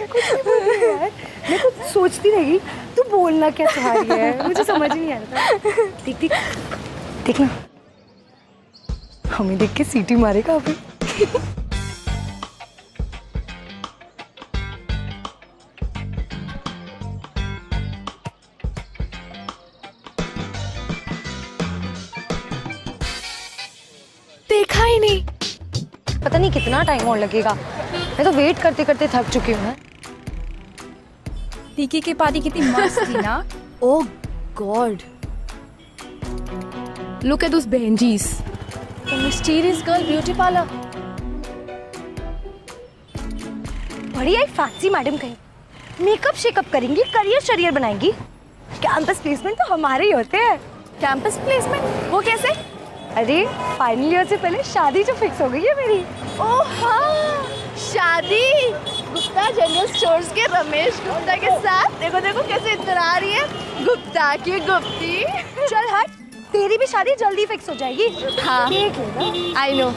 कुछ नहीं बोल रही यार, मैं कुछ सोचती रही तू बोलना क्या चाह रही है, मुझे समझ नहीं आ रहा था। देख देख देख ना, हमें देख के सीटी मारेगा अभी। देखा ही नहीं, पता नहीं कितना टाइम और लगेगा। मैं तो वेट करते करते थक चुकी हूँ। टीकी की पार्टी कितनी मस्त थी ना। Oh god, look at those बेंजीज, the mysterious girl beauty parlour. बड़ी आई फैंसी मैडम कहीं, मेकअप शेकअप करेंगी, करियर शरियर बनाएंगी। कैंपस प्लेसमेंट तो हमारे ही होते हैं। कैंपस प्लेसमेंट वो कैसे? अरे फाइनल ईयर से पहले शादी जो फिक्स हो गई है मेरी। ओह हाँ, शादी गुप्ता जनरल स्टोर्स के रमेश गुप्ता के साथ। देखो देखो कैसे इतरा रही है, गुप्ता की गुप्ती। चल हट, तेरी भी शादी जल्दी फिक्स हो जाएगी। हाँ देख लेना। आई नो,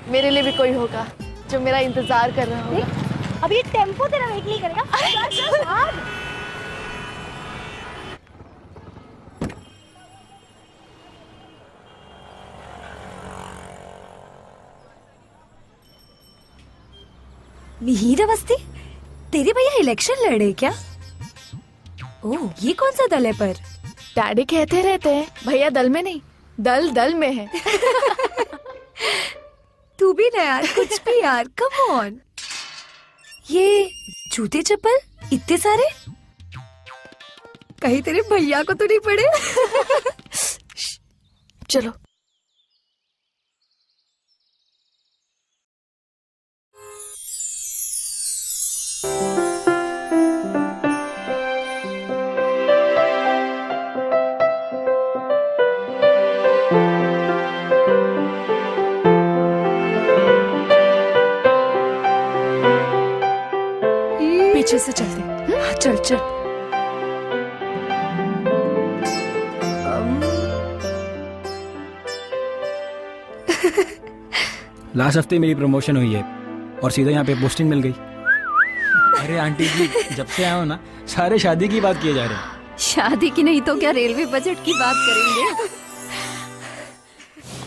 मेरे लिए भी कोई होगा जो मेरा इंतजार कर रहा होगा। देख, अब ये टेम्पो तेरा वेट नहीं करेगा। चल, चल, भाग। मिहिर अवस्थी, तेरे भैया इलेक्शन लड़े क्या? ओह, ये कौन सा दल है पर? डैडी कहते रहते हैं भैया दल में नहीं, दल दल में है। तू भी ना यार, कुछ भी यार, कम ऑन। ये जूते चप्पल इतने सारे, कहीं तेरे भैया को तो नहीं पड़े? चलो पीछे से चलते हैं। हाँ, चल चल। लास्ट हफ्ते मेरी प्रमोशन हुई है और सीधा यहाँ पे पोस्टिंग मिल गई। अरे आंटी जी, जब से आया हो ना, सारे शादी की बात किए जा रहे हैं। शादी की नहीं तो क्या रेलवे बजट की बात करेंगे।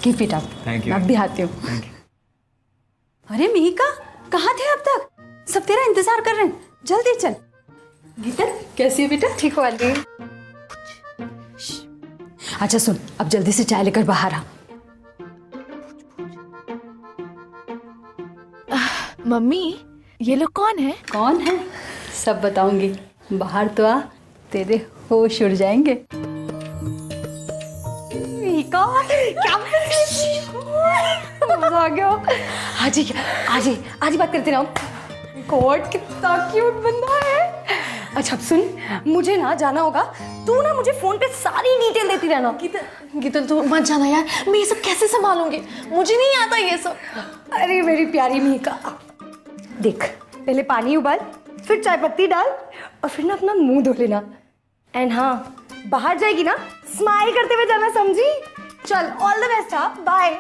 Keep it up. Thank you. मैं भी आती हूँ। Thank you. अरे मिहिका, कहाँ थे अब तक? सब तेरा इंतजार कर रहे हैं, जल्दी चल। गीता कैसी है बेटा? ठीक हो आंटी? अच्छा सुन, अब जल्दी से चाय लेकर बाहर आ। मम्मी, ये लोग कौन है? कौन है सब बताऊंगी, बाहर तो आ, तेरे होश उड़ जाएंगे। मिहिका, क्या मजा आ गया। आज ही आज ही बात करते रहो। गॉड, कितना क्यूट बंदा है। अच्छा अब सुन, मुझे ना जाना होगा, तू ना मुझे फोन पे सारी डिटेल देती रहना। गीता तू मत जाना यार, मैं ये सब कैसे संभालूंगी, मुझे नहीं आता ये सब। अरे मेरी प्यारी मिहिका, देख, पहले पानी उबाल, फिर चाय पत्ती डाल और फिर ना अपना मुंह धो लेना। एंड हाँ, बाहर जाएगी ना, स्माइल करते हुए जाना, समझी? चल, ऑल द बेस्ट। हाँ, बाय।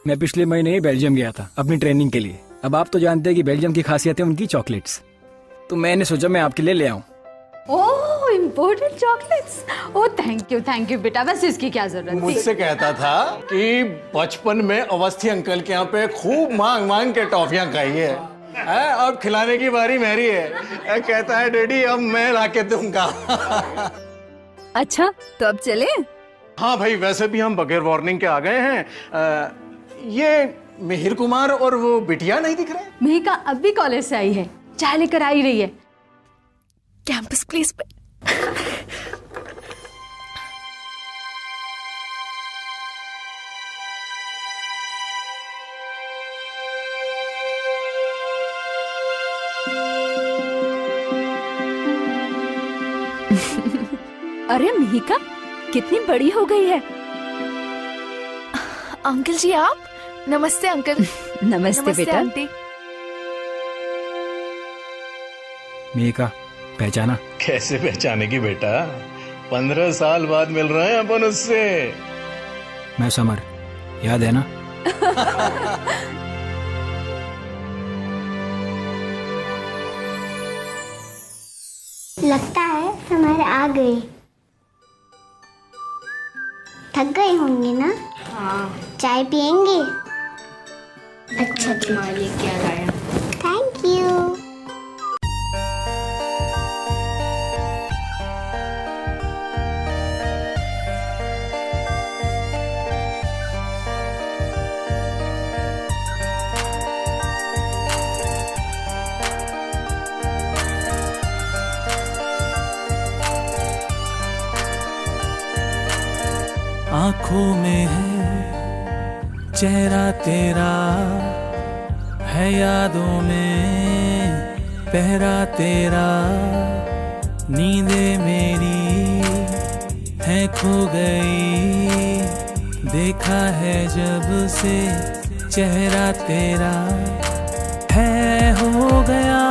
मैं पिछले महीने ही बेल्जियम गया था अपनी ट्रेनिंग के लिए। अब आप तो जानते हैं कि बेल्जियम की खासियत है उनकी चॉकलेट्स, तो मैंने सोचा मैं आपके लिए ले आऊं। Oh, imported chocolates. Oh thank you बेटा, बस इसकी क्या जरूरत थी? मुझसे कहता था कि बचपन में अवस्थी अंकल के यहाँ पे खूब मांग मांग के टॉफियां खाई है, अब खिलाने की बारी मेरी है। कहता है डैडी अब मैं लाके दूंगा। अच्छा तो अब चले? हाँ भाई, वैसे भी हम बगैर वार्निंग के आ गए हैं। ये मिहिर कुमार और वो बिटिया नहीं दिख रहे? मिहिका अब भी कॉलेज से आई है, चाय लेकर आई रही है। Campus placement. अरे मिहिका, कितनी बड़ी हो गई है। अंकल जी आप? नमस्ते अंकल। नमस्ते बेटा। आंटी। मिहिका, पहचाना? कैसे पहचानेगी बेटा, 15 साल बाद मिल रहे हैं अपन उससे। मैं समर, याद है ना? लगता है समर आ गई। थक गई होंगी ना? हाँ। चाय पियेंगी? अच्छा तुम्हारे लिए क्या लाया? Thank you. आंखों में है चेहरा तेरा, है यादों में पहरा तेरा, नींदे मेरी है खो गई, देखा है जब से चेहरा तेरा, है हो गया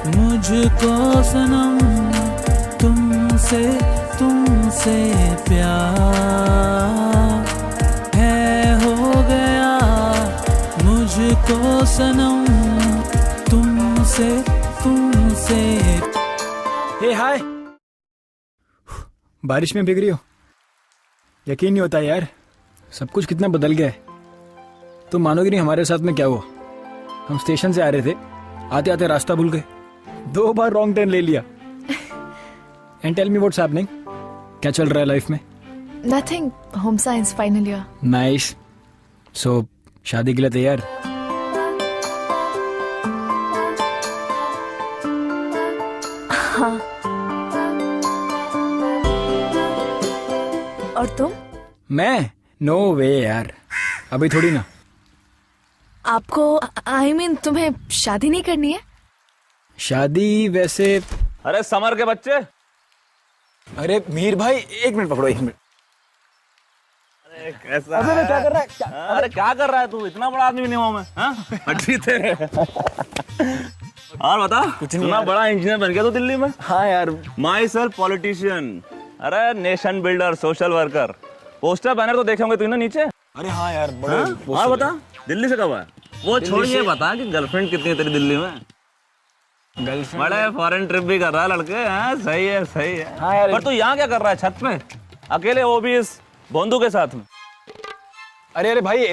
मुझको सनम तुमसे तुमसे प्यार, है हो गया मुझको सनम तुमसे तुमसे। हे हाय, बारिश में भीग रही हो? यकीन नहीं होता यार, सब कुछ कितना बदल गया है। तुम मानोगे नहीं हमारे साथ में क्या हुआ। हम स्टेशन से आ रहे थे, आते आते रास्ता भूल गए, 2 बार रॉन्ग टर्न ले लिया। And tell me what's happening, क्या चल रहा है लाइफ में? Nothing, home science final year. Nice. So शादी के लिए तैयार? हाँ। और तुम? मैं? नो वे यार, अभी थोड़ी ना। आपको आई मीन तुम्हें शादी नहीं करनी है? शादी वैसे, अरे समर के बच्चे, अरे मीर भाई 1 मिनट पकड़ो, 1 मिनट। अरे कैसा है? क्या कर रहा है? अरे क्या कर रहा है तू? इतना बड़ा आदमी नहीं हुआ मैं। हाँ? हट्टी थे। और बता, कुछ नहीं इतना यार। बड़ा इंजीनियर बन गया तू दिल्ली में? हाँ यार, माई सेल्फ पॉलिटिशियन, अरे nation builder, social worker. Poster banner तो देखे होंगे तूने नीचे? अरे हाँ यार, बड़े हाँ? पोस्टर और बता, दिल्ली से कब आया? वो छोड़, ये से- बता कि गर्लफ्रेंड कितनी है तेरी दिल्ली में? गर्लफ्रेंड। बड़े फॉरेन ट्रिप भी कर रहा है लड़के। हाँ, सही है सही है। हाँ यार। पर तू यहाँ क्या कर रहा है छत पे अकेले, वो भी इस बोंदू के साथ में? अरे अरे भाई,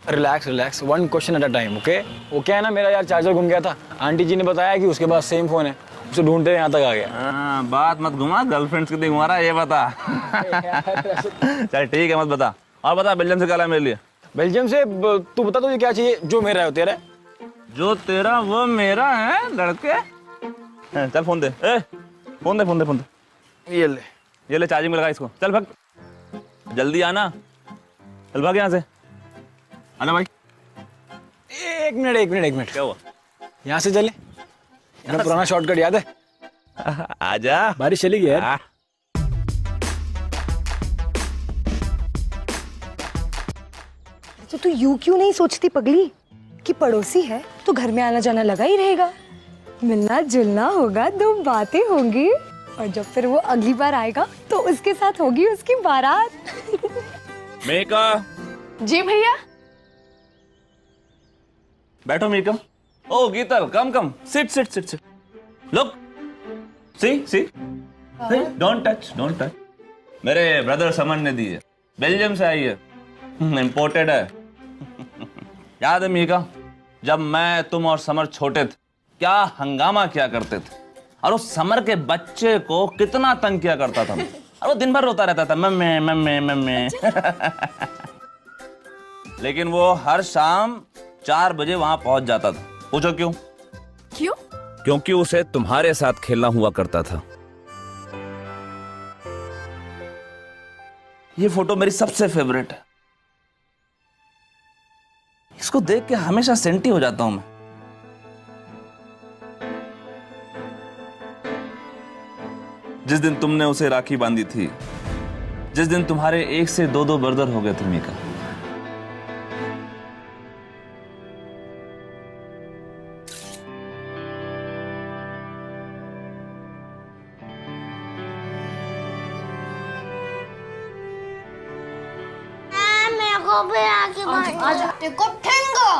relax relax, 1 question at a time, okay? वो क्या है ना, मेरा यार चार्जर गुम गया था। आंटी जी ने बताया कि उसके पास सेम फोन है, उसे ढूंढते यहाँ तक आ गया। हाँ, बात मत घुमा, गर्लफ्रेंड्स कितनी घुमा रहा है ये बता। चल ठीक है, मत बता। और बता, बेल्जियम से क्या लाया मेरे लिए? बेल्जियम से तू बता, तुझे क्या चाहिए? जो मेरा है वो तेरा है। जो तेरा वो मेरा है लड़के। चल फोन दे, फोन दे फोन दे फोन दे। ये ले चार्जिंग में लगा इसको। चल भाग, जल्दी आना, चल भाग यहाँ से। आना भाई। 1 मिनट 1 मिनट 1 मिनट, क्या हुआ? यहाँ से चले, मेरा पुराना शॉर्टकट याद है? आजा। बारिश चली गई यार। तो तू यूं क्यों नहीं सोचती पगली कि पड़ोसी है तो घर में आना जाना लगा ही रहेगा, मिलना जुलना होगा, 2 बातें होंगी, और जब फिर वो अगली बार आएगा तो उसके साथ होगी उसकी बारात। मेका। जी भैया। बैठो मीकम। ओ गीतल, come come, sit sit sit sit. Look, see don't touch don't touch. मेरे ब्रदर समन ने दी है, बेल्जियम से आई है, इंपोर्टेड है। याद है मीका, जब मैं तुम और समर छोटे थे क्या हंगामा किया करते थे, और उस समर के बच्चे को कितना तंग किया करता था मैं। और वो दिन भर रोता रहता था, मम्मी मम्मी मम्मी। लेकिन वो हर शाम 4 बजे वहां पहुंच जाता था। पूछो क्यों? क्यों? क्योंकि उसे तुम्हारे साथ खेलना हुआ करता था। ये फोटो मेरी सबसे फेवरेट है, इसको देख के हमेशा सेंटी हो जाता हूं मैं। जिस दिन तुमने उसे राखी बांधी थी, जिस दिन तुम्हारे 1 से 2 ब्रदर हो गए थे मीका, को भी राखी बांधना देखो ठेंगा।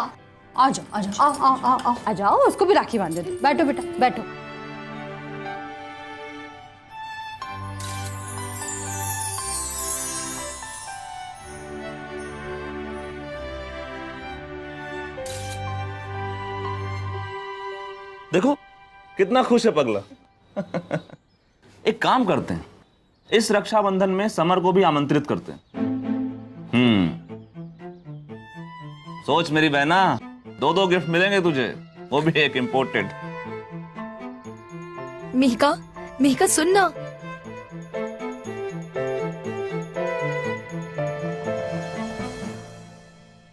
आ जाओ आ जाओ आओ आओ आओ आओ आ जाओ, उसको भी राखी बांध दो। बैठो बेटा बैठो। देखो कितना खुश है पगला। एक काम करते हैं, इस रक्षाबंधन में समर को भी आमंत्रित करते हैं। सोच मेरी बहना, 2 गिफ्ट मिलेंगे तुझे, वो भी एक इम्पोर्टेड। मिहिका, मिहिका सुन ना।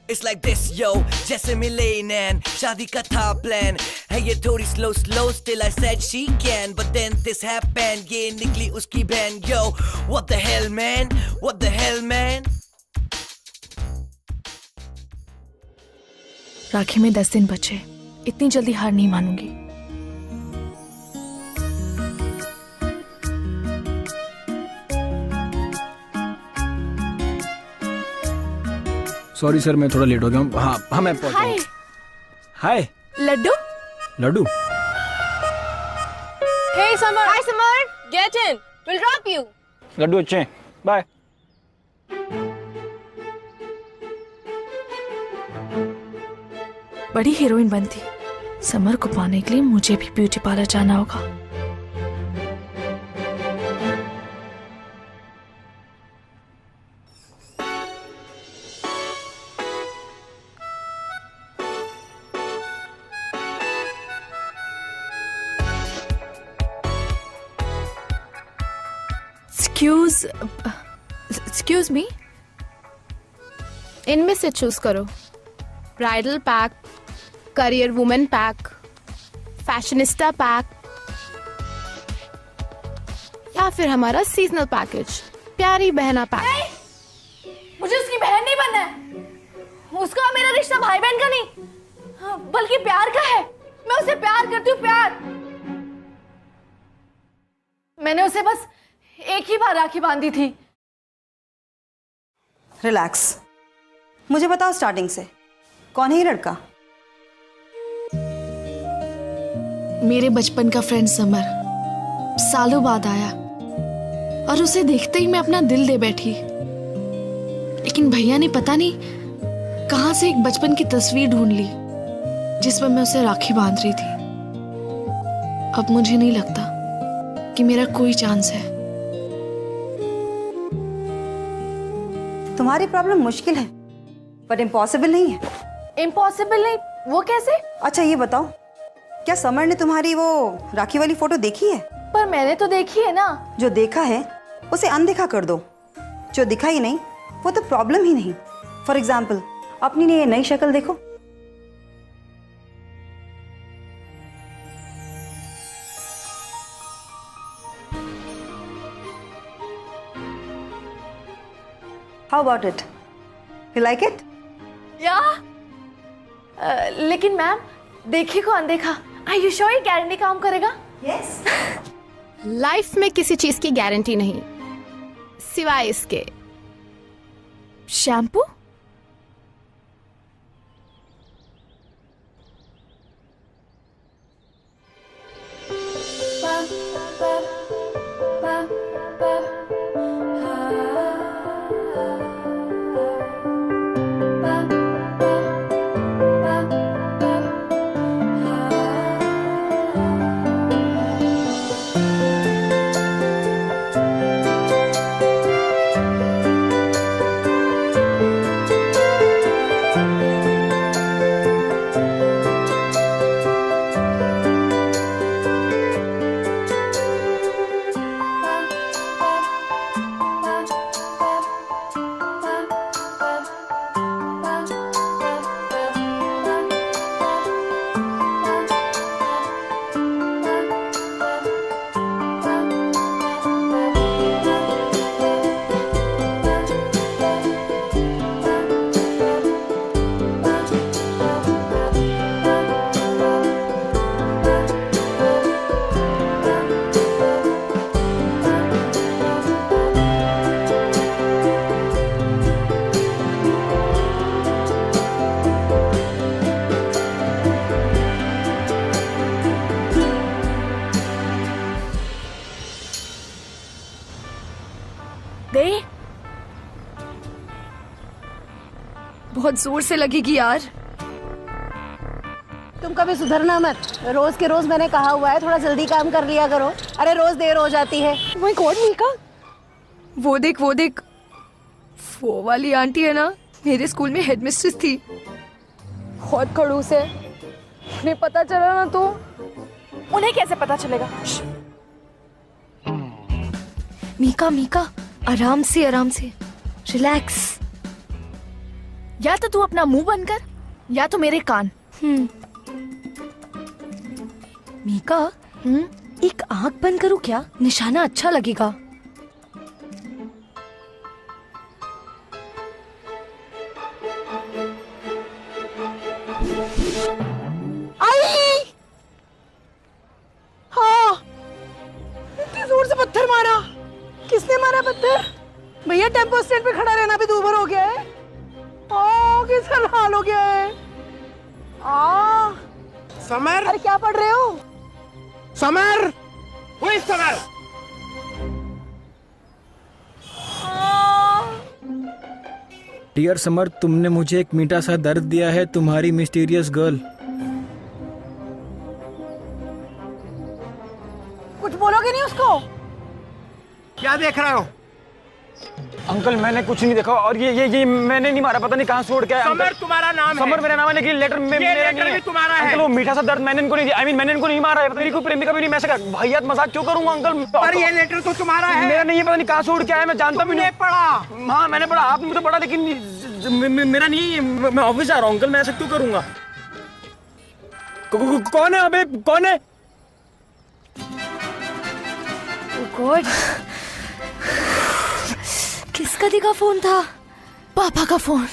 It's like this yo, जैसे मिले नैन, शादी का था प्लान है ये थोड़ी slow still I said she can, but then this happened, ये निकली उसकी बहन yo, what the hell man, what the hell man। राखी में 10 दिन बचे, इतनी जल्दी हार नहीं मानूंगी। सॉरी सर, मैं थोड़ा लेट हो गया हूँ। हाँ हाँ मैं पहुँचा हूँ। हाय Laddu. Laddu. Hey Samar. Hi Samar. Get in. We'll drop you. Laddu अच्छे हैं, बाय। बड़ी हीरोइन बनती, समर को पाने के लिए मुझे भी ब्यूटी पार्लर जाना होगा। एक्सक्यूज मी, इनमें से चूज करो। Bridal pack, career women pack, fashionista pack, या फिर हमारा सीजनल पैकेज प्यारी बहना पैक। मुझे उसकी बहन नहीं बनना है। उसका मेरा रिश्ता भाई बहन का नहीं, बल्कि प्यार का है। मैं उसे प्यार करती हूँ, प्यार। मैंने उसे बस एक ही बार राखी बांधी थी। रिलैक्स, मुझे बताओ स्टार्टिंग से, कौन है ये लड़का? मेरे बचपन का फ्रेंड समर सालों बाद आया और उसे देखते ही मैं अपना दिल दे बैठी। लेकिन भैया ने पता नहीं कहां से एक बचपन की तस्वीर ढूंढ ली जिसमें मैं उसे राखी बांध रही थी। अब मुझे नहीं लगता कि मेरा कोई चांस है। तुम्हारी प्रॉब्लम मुश्किल है बट इम्पॉसिबल नहीं है। इम्पॉसिबल नहीं? वो कैसे? अच्छा ये बताओ, क्या समर ने तुम्हारी वो राखी वाली फोटो देखी है? पर मैंने तो देखी है ना। जो देखा है उसे अनदेखा कर दो, जो दिखा ही नहीं वो तो प्रॉब्लम ही नहीं। फॉर एग्जाम्पल, अपनी ये नई शक्ल देखो। How about it? You like it? या लेकिन मैम, देखी को अनदेखा, आर यू श्योर ये गारंटी काम करेगा? Yes. लाइफ में किसी चीज की गारंटी नहीं सिवाय इसके शैम्पू। बहुत जोर से लगेगी यार। तुम कभी सुधरना मत। रोज के रोज मैंने कहा हुआ है थोड़ा जल्दी काम कर लिया करो। अरे रोज देर हो जाती है। माय गॉड मीका, वो देख वो वाली आंटी है ना, मेरे स्कूल में हेडमिस्ट्रेस थी। बहुत खड़ूस है। उन्हें पता चला ना तो। उन्हें कैसे पता चलेगा? मीका आराम से रिलैक्स। या तो तू अपना मुंह बंद कर या तो मेरे कान। मीका, एक आंख बंद करूं क्या? निशाना अच्छा लगेगा। आई! हाँ, इतनी जोर से पत्थर मारा। किसने मारा पत्थर? भैया टेम्पो स्टैंड पे खड़ा रहना भी दूभर हो गया है। किसका हाल हो गया है? समर, अरे क्या पढ़ रहे हो? समर, वही समर। डियर समर, तुमने मुझे एक मीठा सा दर्द दिया है, तुम्हारी मिस्टीरियस गर्ल। कुछ बोलोगे नहीं उसको? क्या देख रहे हो? अंकल मैंने कुछ नहीं देखा, और ये मैंने नहीं मारा, पता नहीं कहाँ से उड़ गया। समर तुम्हारा नाम है। समर मेरा नाम है, लेकिन लेटर में मेरा लेटर नहीं भी है। तुम्हारा है। अंकल वो मीठा सा दर्द मैंने इनको नहीं दिया। मैंने इनको नहीं मारा है। मेरी कोई प्रेमिका भी नहीं। मैं ऐसे भैया मजाक क्यों करूंगा अंकल? पर ये लेटर तो तुम्हारा है। मेरा नहीं है, पता नहीं कहाँ से उड़ के आया, मैं जानता भी नहीं। पढ़ा? हाँ मैंने पढ़ा, आपने तो पढ़ा, लेकिन मेरा नहीं है। मैं ऑफिस जा रहा हूँ अंकल, मैं ऐसा क्यों करूंगा? कौन है अबे, कौन है? गॉड, किसका दिखा फोन था? पापा का फोन।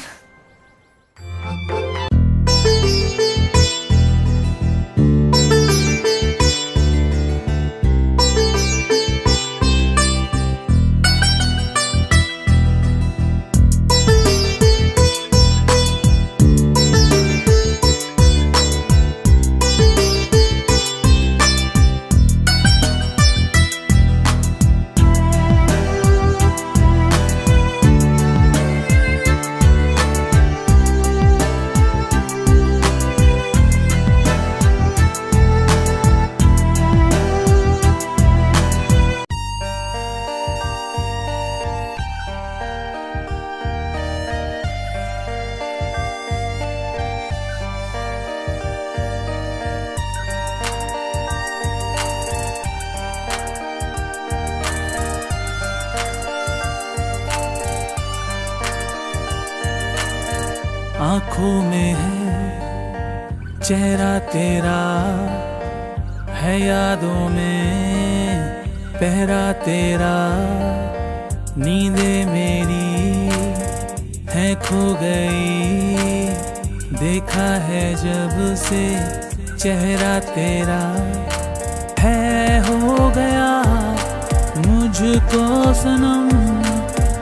आंखों में है चेहरा तेरा, है यादों में पहरा तेरा। नींदे मेरी है खो गई, देखा है जब से चेहरा तेरा। है हो गया मुझको सनम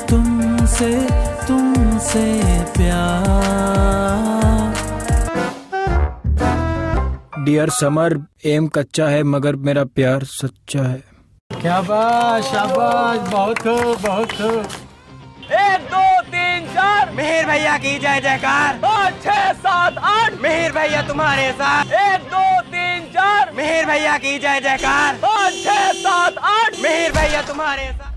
तुमसे प्यार। डियर समर, एम कच्चा है मगर मेरा प्यार सच्चा है। क्या बात, शाबाश, बहुत खूब, बहुत खूब। 1 2 3 4 मेहर भैया की जय जयकार। 5 6 7 8 मेहर भैया तुम्हारे साथ। 1 2 3 4 मेहर भैया की जय जयकार। 5 6 7 8 मेहर भैया तुम्हारे साथ।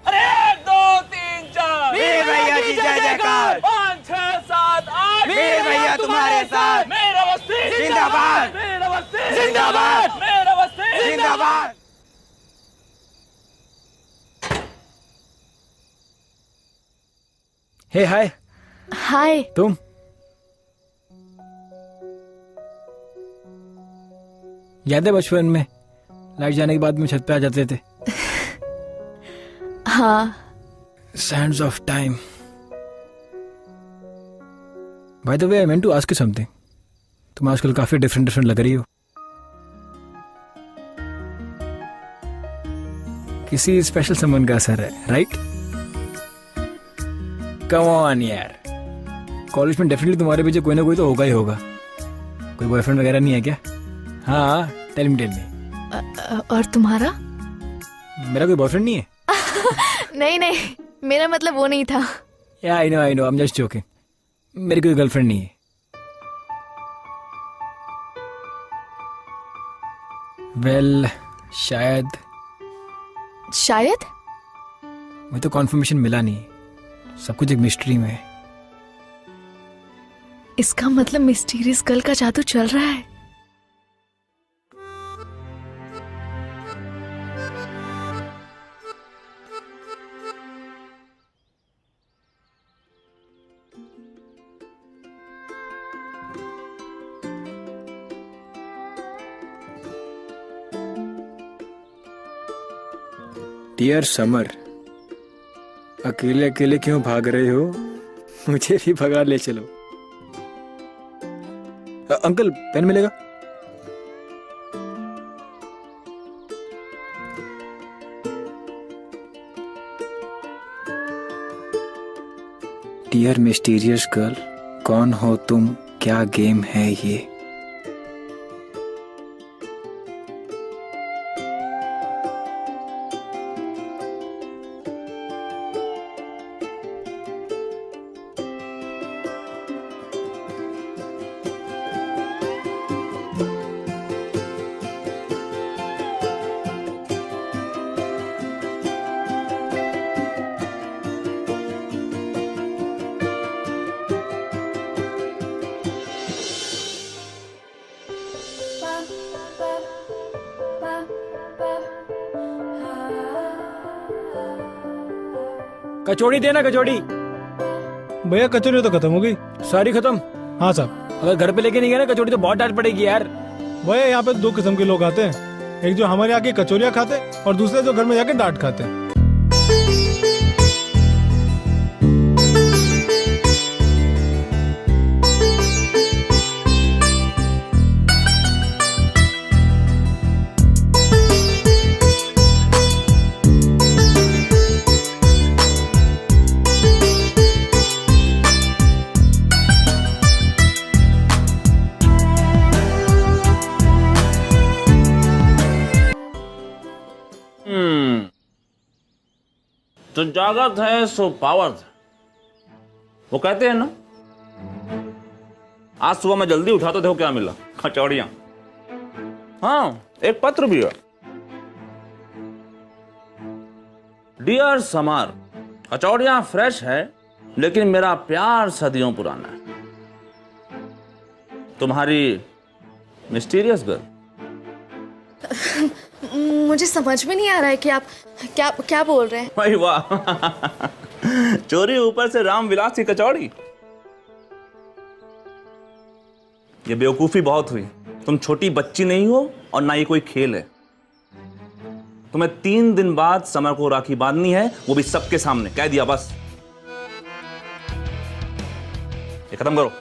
अरे 1 2 3 4 मेहर भैया की जय जयकार। 5 6 7 8 मेहर भैया तुम्हारे साथ। मेरा बस्ती जिंदाबाद। मेरा बस्ती जिंदाबाद। मेरा बस्ती जिंदाबाद। हे हाय। हाय। तुम याद है बचपन में लाइट जाने के बाद में छत पे आ जाते थे? हाँ। Sands of time. By the way, I meant to ask you something. तुम आजकल काफी डिफरेंट लग रही हो। किसी स्पेशल समवन का असर है, राइट? कम ऑन यार, कॉलेज में डेफिनेटली तुम्हारे पीछे कोई ना कोई तो होगा ही होगा। कोई बॉयफ्रेंड वगैरह नहीं है क्या? हाँ, टेल मी। और तुम्हारा? मेरा कोई बॉयफ्रेंड नहीं है? नहीं नहीं, मेरा मतलब वो नहीं था। या I know I am just joking. मेरी कोई गर्लफ्रेंड नहीं है। वेल शायद शायद? मुझे तो कॉन्फर्मेशन मिला नहीं, सब कुछ एक मिस्ट्री में है। इसका मतलब मिस्टीरियस गर्ल का जादू चल रहा है। डियर समर, अकेले अकेले क्यों भाग रहे हो? मुझे भी भगा ले चलो। अंकल पेन मिलेगा? डियर मिस्टीरियस गर्ल, कौन हो तुम? क्या गेम है ये? कचौड़ी देना, कचौड़ी। भैया कचौरी तो खत्म हो गई। सारी खत्म? हाँ साहब। अगर घर पे लेके नहीं गया ना कचौड़ी तो बहुत डांट पड़ेगी यार। भैया यहाँ पे 2 किस्म के लोग आते हैं, एक जो हमारे यहाँ की कचौरियाँ खाते हैं और दूसरे जो घर में जाके डांट खाते हैं। तो जागत है सो पावत। वो कहते हैं ना, आज सुबह मैं जल्दी उठा तो देखो क्या मिला, कचौड़ियां। हाँ, एक पत्र भी है। डियर समर, कचौड़ियां फ्रेश है लेकिन मेरा प्यार सदियों पुराना है। तुम्हारी मिस्टीरियस गर्ल। मुझे समझ में नहीं आ रहा है कि आप क्या क्या बोल रहे हैं। भाई वाह, चोरी ऊपर से राम विलास की कचौड़ी। ये बेवकूफी बहुत हुई। तुम छोटी बच्ची नहीं हो और ना ये कोई खेल है। तुम्हें 3 दिन बाद समर को राखी बांधनी है, वो भी सबके सामने। कह दिया बस, ये खत्म करो।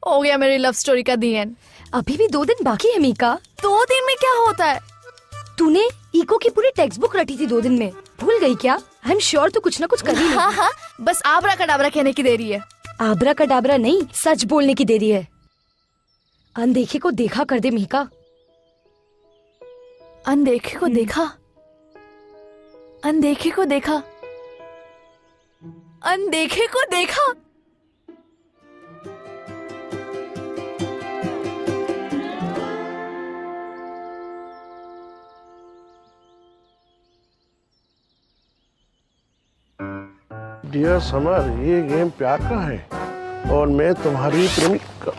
हो गया मेरी लव स्टोरी का दी एंड। अभी भी 2 दिन बाकी है मीका। 2 दिन में क्या होता है? तूने इको की पूरी टेक्स्ट बुक रटी थी 2 दिन में, भूल गई क्या? आई एम श्योर तू कुछ ना कुछ कर ही लेगी। हाँ, बस आबरा कडाबरा कहने की देरी है। आबरा कडाबरा नहीं, सच बोलने की देरी है। अनदेखे को देखा कर दे मीका। अनदेखे को देखा, अनदेखे को देखा, अनदेखे को देखा। डियर समर, ये गेम प्यार का है और मैं तुम्हारी प्रेमिका।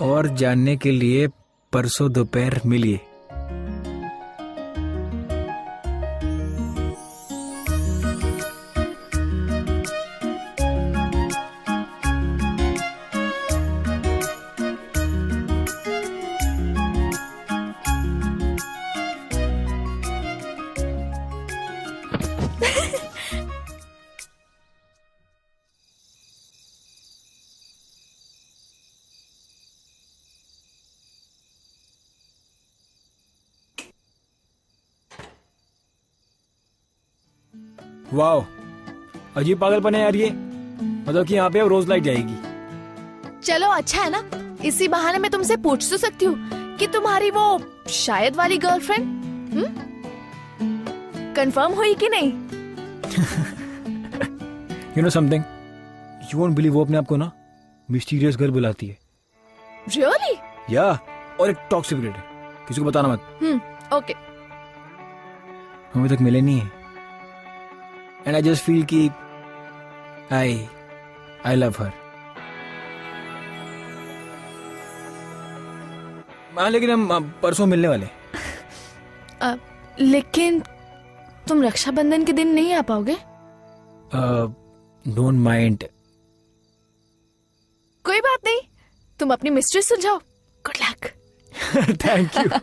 और जानने के लिए परसों दोपहर मिलिए। वाह, अजीब पागलपन है यार ये। मतलब कि यहाँ पे अब रोज लाइट जाएगी। चलो अच्छा है ना, इसी बहाने मैं तुमसे पूछ तो सकती हूँ कि तुम्हारी वो शायद वाली गर्लफ्रेंड कंफर्म हुई कि नहीं? You know something, you won't believe, वो अपने आप को ना मिस्टीरियस गर्ल बुलाती है। रियली? या और एक टॉप सीक्रेट है, किसी को बताना मत। ओके। हम अभी तक मिले नहीं है, एंड आई जस्ट फील कि आई लव हर। हाँ, लेकिन हम परसों मिलने वाले। लेकिन तुम रक्षाबंधन के दिन नहीं आ पाओगे? Don't mind. कोई बात नहीं, तुम अपनी मिस्ट्री सुलझाओ। Good luck. Thank you.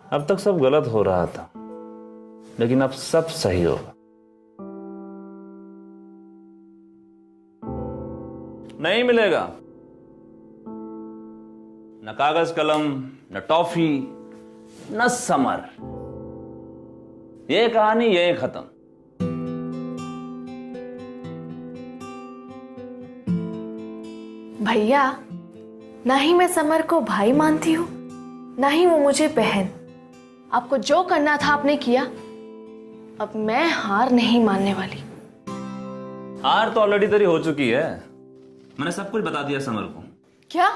अब तक सब गलत हो रहा था, लेकिन अब सब सही होगा। नहीं मिलेगा न कागज कलम, न टॉफी, न समर। ये कहानी यही खत्म। भैया, ना ही मैं समर को भाई मानती हूँ, ना ही वो मुझे बहन। आपको जो करना था आपने किया, अब मैं हार नहीं मानने वाली। हार तो ऑलरेडी तेरी हो चुकी है। मैंने सब कुछ बता दिया समर को। क्या?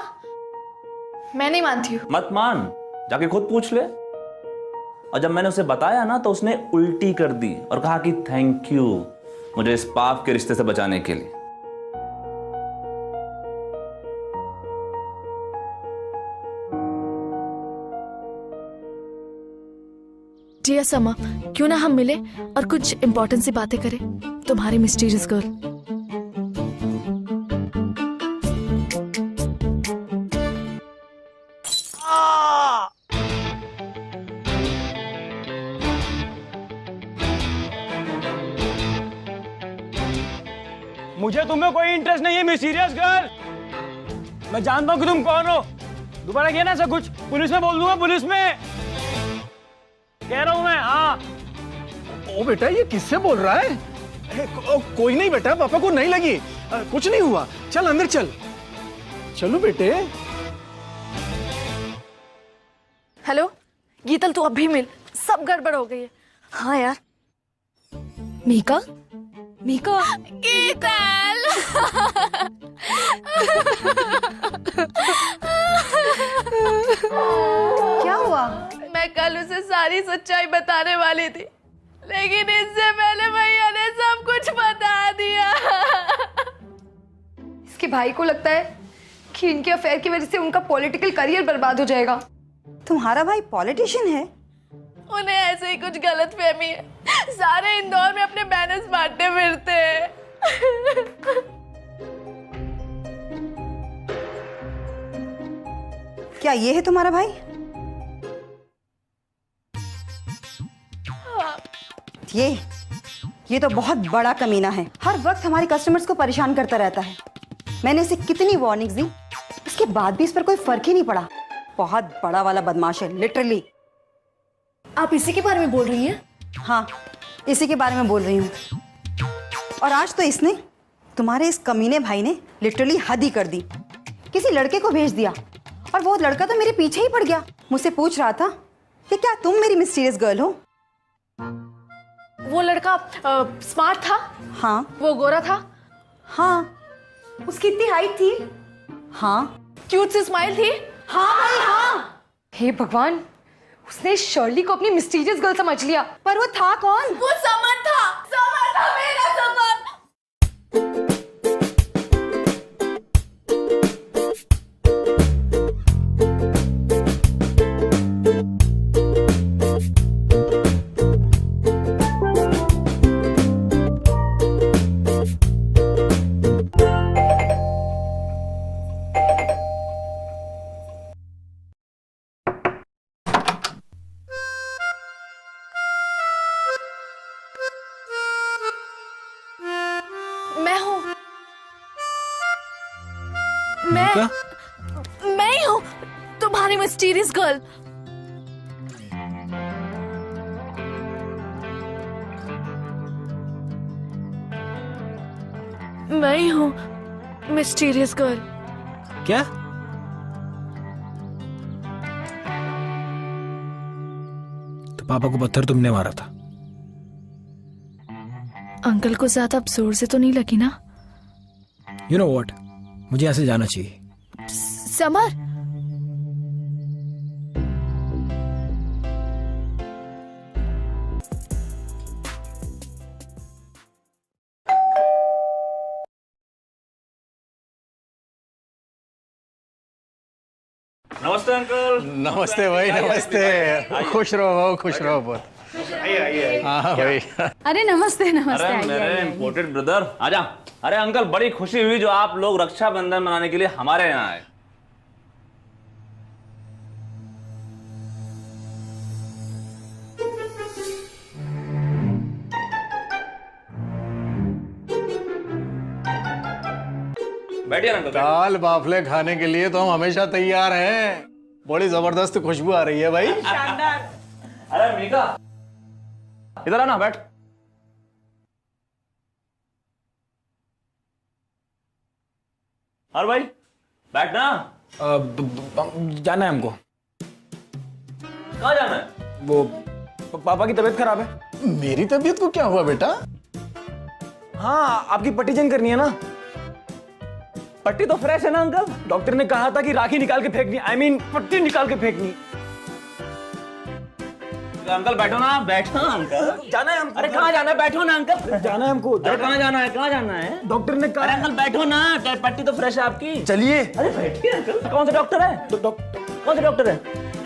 मैं नहीं मानती हूँ। मत मान, जाके खुद पूछ ले। और जब मैंने उसे बताया ना, तो उसने उल्टी कर दी और कहा कि थैंक यू मुझे इस पाप के रिश्ते से बचाने के लिए। डियर समा, क्यों ना हम मिले और कुछ इंपॉर्टेंट सी बातें करें, तुम्हारी मिस्टीरियस गर्ल। मुझे तुम्हें कोई इंटरेस्ट नहीं है मिस्टीरियस गर्ल। मैं जानता हूँ कि तुम कौन हो। दोबारा किया ना ऐसा कुछ, पुलिस में बोल दूंगा, पुलिस में कह रहा हूँ मैं। हाँ। ओ बेटा, ये किससे बोल रहा है? कोई नहीं बेटा, पापा को नहीं लगी, कुछ नहीं हुआ। चल अंदर चल। चलो बेटे। हेलो गीतल, तू अभी मिल, सब गड़बड़ हो गई है। हाँ यार। मीका? मीका? गीतल! क्या हुआ? मैं कल उसे सारी सच्चाई बताने वाली थी, लेकिन इससे पहले भैया ने सब कुछ बता दिया। इसके भाई को लगता है कि इनके अफेयर की वजह से उनका पॉलिटिकल करियर बर्बाद हो जाएगा। तुम्हारा भाई पॉलिटिशियन है? उन्हें ऐसे ही कुछ गलत फहमी है। सारे इंदौर में अपने बैनर्स बांटते फिरते हैं। क्या ये है तुम्हारा भाई? ये तो बहुत बड़ा कमीना है। हर वक्त हमारे कस्टमर्स को परेशान करता रहता है। मैंने इसे कितनी वार्निंग्स दी, उसके बाद भी इस पर कोई फर्क ही नहीं पड़ा। बहुत बड़ा वाला बदमाश है, लिटरली। आप इसी के बारे में बोल रही हैं? हाँ, इसी के बारे में बोल रही हूँ। और आज तो इसने, तुम्हारे इस कमीने भाई ने लिटरली हद ही कर दी। किसी लड़के को भेज दिया और वो लड़का तो मेरे पीछे ही पड़ गया। मुझसे पूछ रहा था कि क्या तुम मेरी मिस्टीरियस गर्ल हो? वो लड़का स्मार्ट था? हाँ। वो गोरा था? हाँ। उसकी इतनी हाइट थी? हाँ। क्यूट सी स्माइल थी? हाँ भाई हाँ। हे भगवान, उसने शर्ली को अपनी मिस्टीरियस गर्ल समझ लिया। पर वो था कौन? वो समर था। समर था, मेरा समर। मैं हूं। मीका? मैं ही हूँ तुम्हारी मिस्टीरियस गर्ल। मैं ही हूँ मिस्टीरियस गर्ल। क्या? तो पापा को पत्थर तुमने मारा था? अंकल को ज्यादा अब जोर से तो नहीं लगी ना? यू नो व्हाट, मुझे यहाँ से जाना चाहिए। समर, नमस्ते अंकल। नमस्ते भाई, नमस्ते। खुश रहो भाऊ, खुश रहो बहुत। हाँ भाई। अरे नमस्ते नमस्ते। अरे मेरे इम्पोर्टेड ब्रदर, आजा। अरे अंकल, बड़ी खुशी हुई जो आप लोग रक्षाबंधन मनाने के लिए हमारे यहाँ आए। बैठिए अंकल। दाल बाफले खाने के लिए तो हम हमेशा तैयार हैं। बड़ी जबरदस्त खुशबू आ रही है भाई। अरे मीका, इधर आना, बैठ। अरे भाई बैठ ना। जाना है हमको। कहाँ जाना है? वो पापा की तबीयत खराब है। मेरी तबीयत को क्या हुआ बेटा? हाँ, आपकी पट्टी चेंज करनी है ना? पट्टी तो फ्रेश है ना अंकल? डॉक्टर ने कहा था कि राखी निकाल के फेंकनी, आई मीन पट्टी निकाल के फेंकनी। अंकल बैठो ना, बैठो अंकल। जाना है हमको। अरे कहाँ जाना है? बैठो ना अंकल। जाना है हमको। अरे कहाँ जाना है? कहाँ जाना है? डॉक्टर ने कहा। अरे अंकल बैठो ना, पट्टी तो फ्रेश है आपकी। चलिए। अरे बैठिए अंकल। कौन सा डॉक्टर है? कौन सा डॉक्टर है?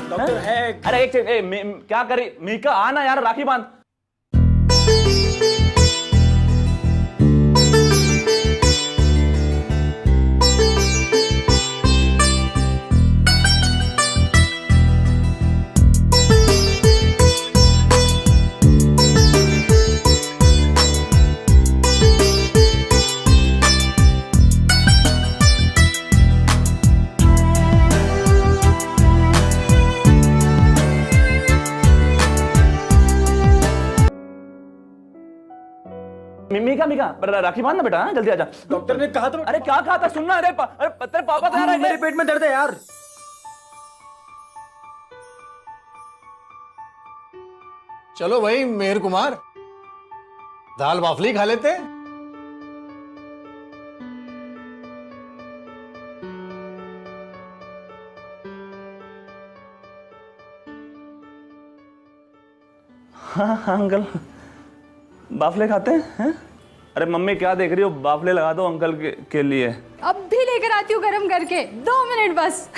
डॉक्टर है। अरे एक क्या करी मीका, आना यार, राखी बांध। मीका राखी बांध ना बेटा, जल्दी आजा। डॉक्टर ने कहा तो। अरे क्या कहा था? सुनना। अरे तेरे पापा से आ रहा है। मेरे पेट में दर्द है यार। चलो भाई मेहर कुमार, दाल बाफली खा लेते। हाँ अंकल, बाफले खाते हैं? अरे मम्मी क्या देख रही हो? बाफले लगा दो अंकल के लिए। अब भी लेकर आती हूँ गरम करके, 2 मिनट बस।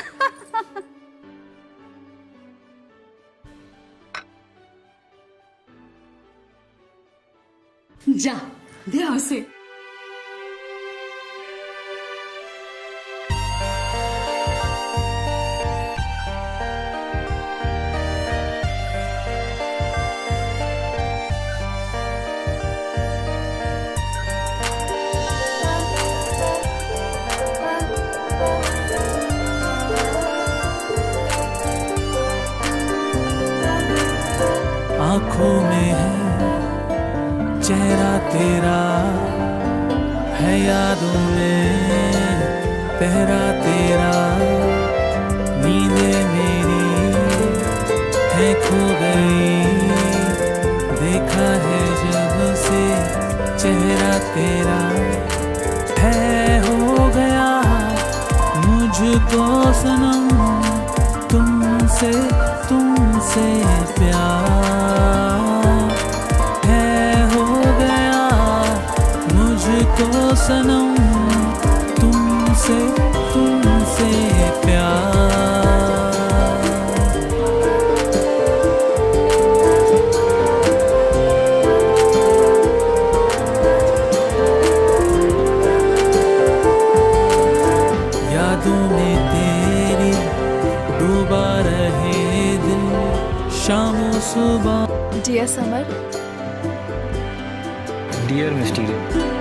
जा दे उसे। आंखों में है चेहरा तेरा, है यादों में पहरा तेरा। नींदें मेरी है खो गई, देखा है जब से चेहरा तेरा। है हो गया मुझको सनम तुमसे प्यार। है हो गया मुझको सनम तुमसे प्यार। यादों में तेरी डूबा रहे दिल शाम सुबह। Dear summer, dear mysterious.